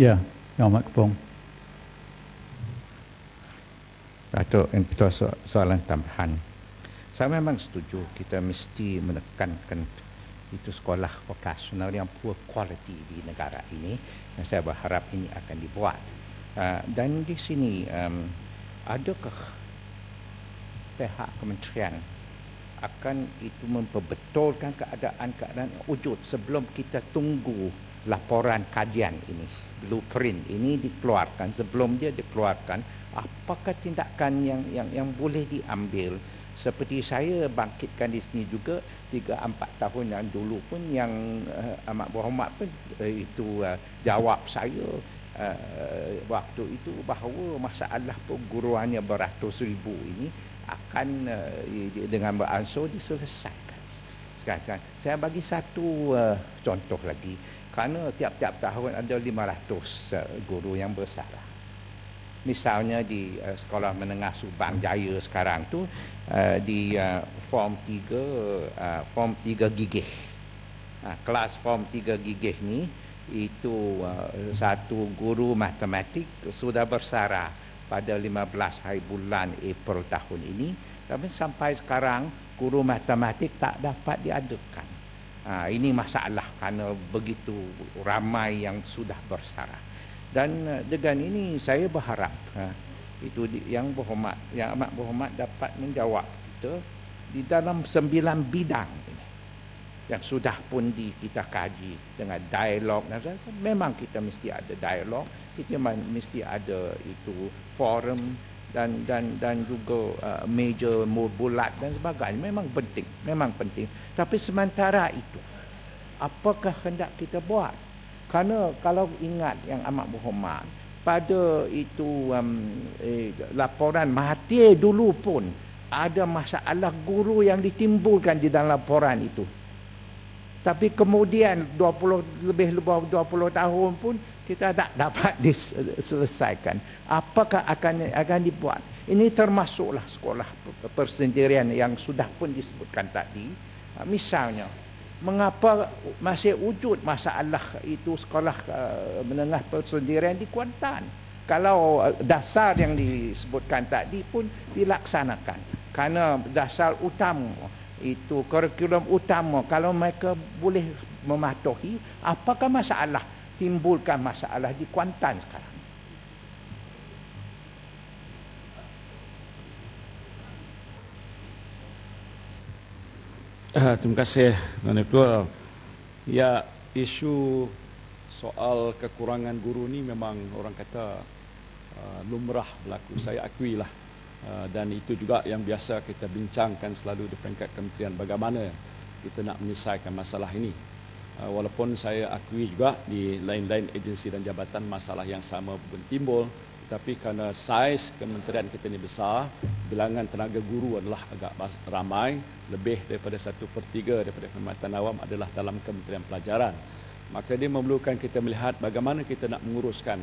Ya, Yang Amat Kepong. Datuk, soalan tambahan. Saya memang setuju kita mesti menekankan itu sekolah vokasional yang poor quality di negara ini. Dan saya berharap ini akan dibuat. Dan di sini, adakah pihak kementerian akan itu memperbetulkan keadaan-keadaan yang wujud sebelum kita tunggu laporan kajian ini, blueprint ini dikeluarkan. Sebelum dia dikeluarkan, apakah tindakan yang boleh diambil? Seperti saya bangkitkan di sini juga 3-4 tahun yang dulu pun yang Amat Berhormat pun jawab saya waktu itu bahawa masalah perguruannya beratus ribu ini akan dengan beransur diselesaikan. Sekarang saya bagi satu contoh lagi, kerana tiap-tiap tahun ada 500 guru yang bersarah. Misalnya di sekolah menengah Subang Jaya sekarang tu di form 3 gigih. Kelas form 3 gigih ni itu satu guru matematik sudah bersarah pada 15 hari bulan April tahun ini, tapi sampai sekarang guru matematik tak dapat diadakan. Ini masalah kerana begitu ramai yang sudah bersarah. Dan dengan ini saya berharap yang Amat Berhormat dapat menjawab kita di dalam 9 bidang ini yang sudah pun kita kaji dengan dialog. Memang kita mesti ada dialog, kita mesti ada itu forum dan juga meja bulat dan sebagainya. Memang penting. Tapi sementara itu, apakah hendak kita buat? Kerana kalau ingat yang Amat Berhormat, pada itu laporan Mahathir dulu pun ada masalah guru yang ditimbulkan di dalam laporan itu. Tapi kemudian lebih 20 tahun pun kita tak dapat diselesaikan. Apakah akan dibuat? Ini termasuklah sekolah persendirian yang sudah pun disebutkan tadi. Misalnya, mengapa masih wujud masalah itu sekolah menengah persendirian di Kuantan? Kalau dasar yang disebutkan tadi pun dilaksanakan, kerana dasar utama itu kurikulum utama, kalau mereka boleh mematuhi, apakah timbulkan masalah di Kuantan sekarang? Terima kasih, Tuan Ketua. Ya, isu soal kekurangan guru ni memang orang kata lumrah berlaku. Saya akuilah. Dan itu juga yang biasa kita bincangkan selalu di peringkat kementerian, bagaimana kita nak menyelesaikan masalah ini. Walaupun saya akui juga di lain-lain agensi dan jabatan masalah yang sama pun timbul, tapi kerana saiz kementerian kita ini besar, bilangan tenaga guru adalah agak ramai, lebih daripada 1/3 daripada Perkhidmatan Awam adalah dalam Kementerian Pelajaran. Maka dia memerlukan kita melihat bagaimana kita nak menguruskan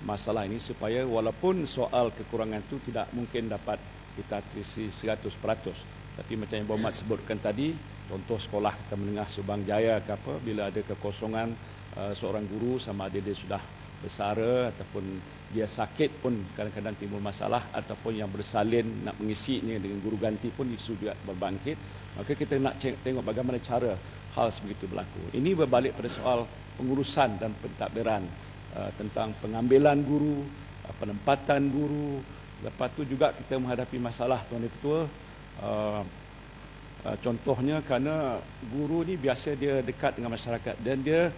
masalah ini supaya walaupun soal kekurangan itu tidak mungkin dapat kita atasi 100%. Tapi macam yang Berhormat sebutkan tadi, contoh sekolah kita menengah Subang Jaya ke apa, bila ada kekosongan seorang guru, sama ada dia sudah bersara ataupun dia sakit pun kadang-kadang timbul masalah, ataupun yang bersalin nak mengisinya dengan guru ganti pun isu juga berbangkit. Maka kita nak tengok bagaimana cara hal sebegitu berlaku. Ini berbalik pada soal pengurusan dan pentadbiran tentang pengambilan guru, penempatan guru. Lepas tu juga kita menghadapi masalah, Tuan Ketua, contohnya kerana guru ni biasa dia dekat dengan masyarakat dan dia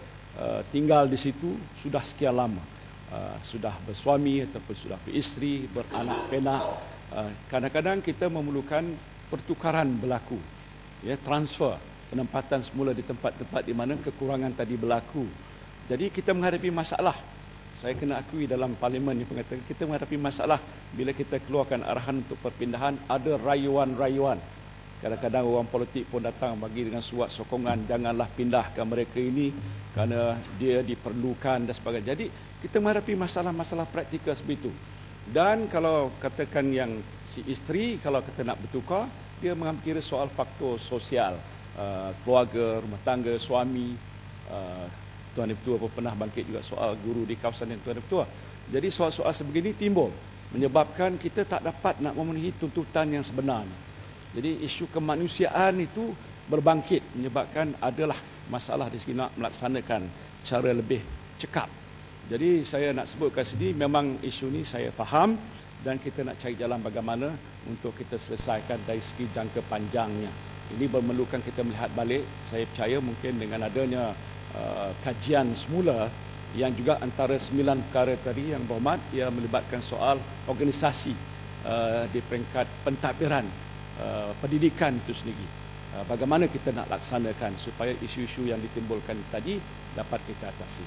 tinggal di situ sudah sekian lama. Sudah bersuami ataupun sudah beristeri, beranak pinak. Kadang-kadang kita memerlukan pertukaran berlaku, ya, transfer, penempatan semula di tempat-tempat di mana kekurangan tadi berlaku. Jadi kita menghadapi masalah. Saya kena akui dalam parlimen ni pengatakan kita menghadapi masalah bila kita keluarkan arahan untuk perpindahan, ada rayuan-rayuan. Kadang-kadang orang politik pun datang bagi dengan surat sokongan, janganlah pindahkan mereka ini kerana dia diperlukan dan sebagainya. Jadi kita menghadapi masalah-masalah praktikal seperti itu. Dan kalau katakan yang si isteri, kalau kita nak bertukar, dia mengambil kira soal faktor sosial, keluarga, rumah tangga, suami, Tuan Ketua pun pernah bangkit juga soal guru di kawasan yang Tuan Ketua. Jadi soal-soal sebegini timbul menyebabkan kita tak dapat nak memenuhi tuntutan yang sebenarnya. Jadi isu kemanusiaan itu berbangkit menyebabkan adalah masalah di sini nak melaksanakan cara lebih cekap. Jadi saya nak sebutkan sini memang isu ni saya faham dan kita nak cari jalan bagaimana untuk kita selesaikan dari segi jangka panjangnya. Ini memerlukan kita melihat balik. Saya percaya mungkin dengan adanya kajian semula yang juga antara 9 perkara tadi yang berhormat ia melibatkan soal organisasi di peringkat pentadbiran pendidikan itu sendiri. Bagaimana kita nak laksanakan supaya isu-isu yang ditimbulkan tadi dapat kita atasi.